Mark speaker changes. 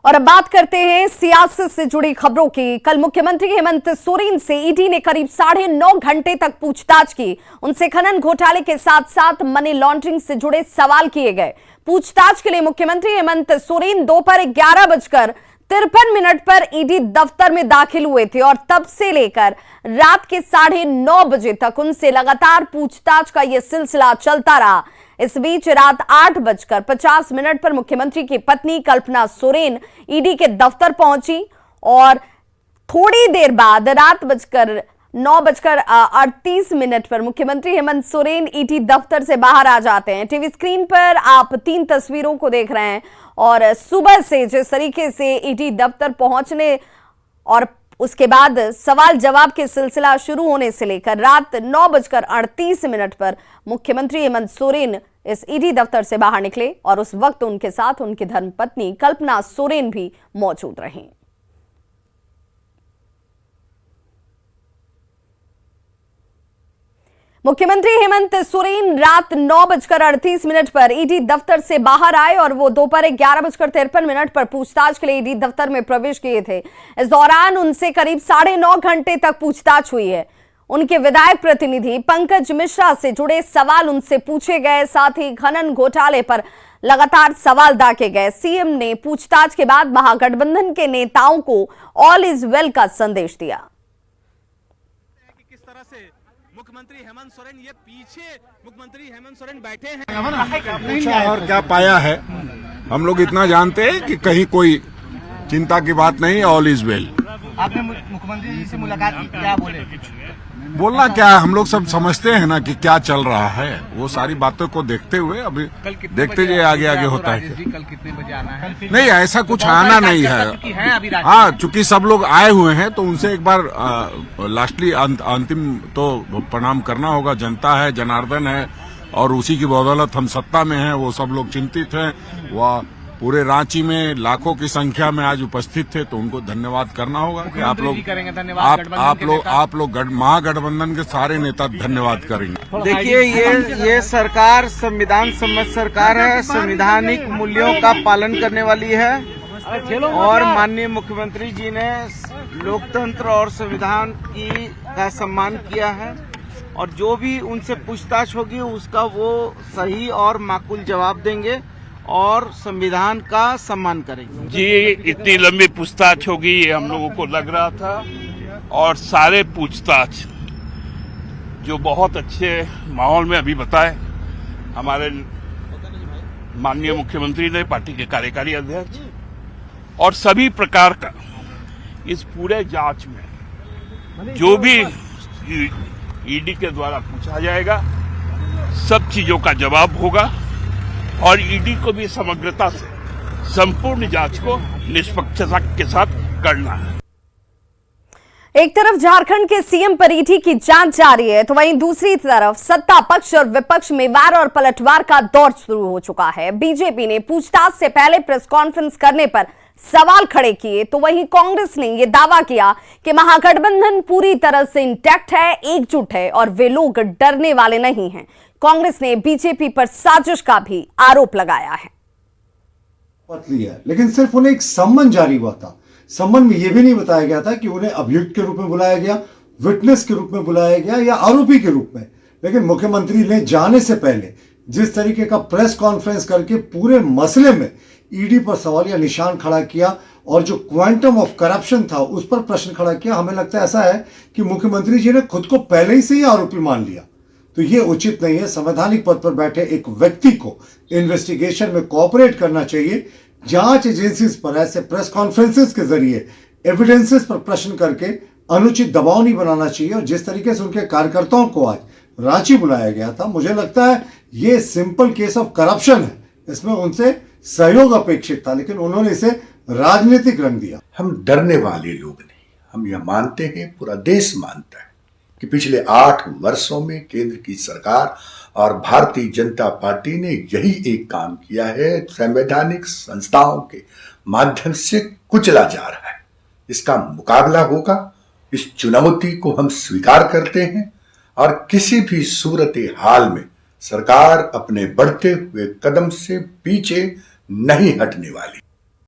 Speaker 1: और अब बात करते हैं सियासत से जुड़ी खबरों की। कल मुख्यमंत्री हेमंत सोरेन से ईडी ने करीब 9.5 घंटे तक पूछताछ की। उनसे खनन घोटाले के साथ साथ मनी लॉन्ड्रिंग से जुड़े सवाल किए गए। पूछताछ के लिए मुख्यमंत्री हेमंत सोरेन दोपहर 11:53 पर ईडी दफ्तर में दाखिल हुए थे और तब से लेकर रात के 9:30 बजे तक उनसे लगातार पूछताछ का यह सिलसिला चलता रहा। इस बीच रात 8:50 पर मुख्यमंत्री की पत्नी कल्पना सोरेन ईडी के दफ्तर पहुंची और थोड़ी देर बाद रात 9:38 पर मुख्यमंत्री हेमंत सोरेन ईडी दफ्तर से बाहर आ जाते हैं। टीवी स्क्रीन पर आप 3 तस्वीरों को देख रहे हैं और सुबह से जिस तरीके से ईडी दफ्तर पहुंचने और उसके बाद सवाल जवाब के सिलसिला शुरू होने से लेकर रात 9:38 पर मुख्यमंत्री हेमंत सोरेन इस ईडी दफ्तर से बाहर निकले और उस वक्त उनके साथ उनकी धर्मपत्नी कल्पना सोरेन भी मौजूद रहीं। मुख्यमंत्री हेमंत सोरेन रात 9:38 पर ईडी दफ्तर से बाहर आए और वो दोपहर 11:53 पर पूछताछ के लिए ईडी दफ्तर में प्रवेश किए थे। इस दौरान उनसे करीब 9.5 घंटे तक पूछताछ हुई है। उनके विधायक प्रतिनिधि पंकज मिश्रा से जुड़े सवाल उनसे पूछे गए, साथ ही खनन घोटाले पर लगातार सवाल दागे गए। सीएम ने पूछताछ के बाद महागठबंधन के नेताओं को ऑल इज वेल का संदेश दिया।
Speaker 2: किस तरह से मुख्यमंत्री हेमंत सोरेन ये पीछे मुख्यमंत्री हेमंत सोरेन बैठे हैं,
Speaker 3: पूछा और क्या पाया है। हम लोग इतना जानते हैं कि कहीं कोई चिंता की बात नहीं, ऑल इज वेल।
Speaker 2: आपने मुख्यमंत्री जी से मुलाकात की, क्या बोले?
Speaker 3: बोलना क्या है, हम लोग सब समझते हैं ना कि क्या चल रहा है। वो सारी बातों को देखते हुए अभी देखते जाइए आगे आगे होता है।
Speaker 2: कल कितने बजे आना है?
Speaker 3: नहीं, ऐसा कुछ आना नहीं है। हाँ, चूंकि सब लोग आए हुए हैं तो उनसे एक बार लास्टली अंतिम तो प्रणाम करना होगा। जनता है, जनार्दन है और उसी की बदौलत हम सत्ता में हैं। वो सब लोग चिंतित हैं। वह पूरे रांची में लाखों की संख्या में आज उपस्थित थे, तो उनको धन्यवाद करना होगा कि आप लोग महागठबंधन के सारे नेता धन्यवाद करेंगे।
Speaker 4: देखिए, ये सरकार संविधान सम्मत सरकार है, संवैधानिक मूल्यों का पालन करने वाली है और माननीय मुख्यमंत्री जी ने लोकतंत्र और संविधान का सम्मान किया है और जो भी उनसे पूछताछ होगी उसका वो सही और माकूल जवाब देंगे और संविधान का सम्मान करेंगे।
Speaker 5: जी, इतनी लंबी पूछताछ होगी ये हम लोगों को लग रहा था और सारे पूछताछ जो बहुत अच्छे माहौल में अभी बताए हमारे माननीय मुख्यमंत्री ने, पार्टी के कार्यकारी अध्यक्ष, और सभी प्रकार का इस पूरे जांच में जो भी ईडी के द्वारा पूछा जाएगा सब चीजों का जवाब होगा और ईडी को भी समग्रता से संपूर्ण जांच को निष्पक्षता के साथ करना है।
Speaker 1: एक तरफ झारखंड के सीएम पर ईडी की जांच जारी है तो वहीं दूसरी तरफ सत्ता पक्ष और विपक्ष में वार और पलटवार का दौर शुरू हो चुका है। बीजेपी ने पूछताछ से पहले प्रेस कॉन्फ्रेंस करने पर सवाल खड़े किए तो वहीं कांग्रेस ने यह दावा किया कि महागठबंधन पूरी तरह से इंटैक्ट है, एकजुट है और वे लोग डरने वाले नहीं हैं। कांग्रेस ने बीजेपी पर साजिश का भी आरोप लगाया है।
Speaker 6: लेकिन सिर्फ उन्हें एक सम्मन जारी हुआ था। सम्मन में यह भी नहीं बताया गया था कि उन्हें अभियुक्त के रूप में बुलाया गया, विटनेस के रूप में बुलाया गया या आरोपी के रूप में। लेकिन मुख्यमंत्री ने जाने से पहले जिस तरीके का प्रेस कॉन्फ्रेंस करके पूरे मसले में ईडी पर सवालिया निशान खड़ा किया और जो क्वांटम ऑफ करप्शन था उस पर प्रश्न खड़ा किया, हमें लगता है ऐसा है कि मुख्यमंत्री जी ने खुद को पहले ही से ही आरोपी मान लिया। तो ये उचित नहीं है। संवैधानिक पद पर बैठे एक व्यक्ति को इन्वेस्टिगेशन में कोऑपरेट करना चाहिए। जांच एजेंसीज पर ऐसे प्रेस कॉन्फ्रेंसेस के जरिए एविडेंसेस पर प्रश्न करके अनुचित दबाव नहीं बनाना चाहिए। और जिस तरीके से उनके कार्यकर्ताओं को आज रांची बुलाया गया था, मुझे लगता है ये सिंपल केस ऑफ करप्शन है। इसमें उनसे सहयोग अपेक्षित था लेकिन उन्होंने इसे राजनीतिक रंग दिया।
Speaker 7: हम डरने वाले लोग नहीं, हम यह मानते हैं, पूरा देश मानता है कि पिछले 8 वर्षों में केंद्र की सरकार और भारतीय जनता पार्टी ने यही एक काम किया है, संवैधानिक संस्थाओं के माध्यम से कुचला जा रहा है। इसका मुकाबला होगा, इस चुनौती को हम स्वीकार करते हैं और किसी भी सूरत हाल में सरकार अपने बढ़ते हुए कदम से पीछे नहीं हटने वाली।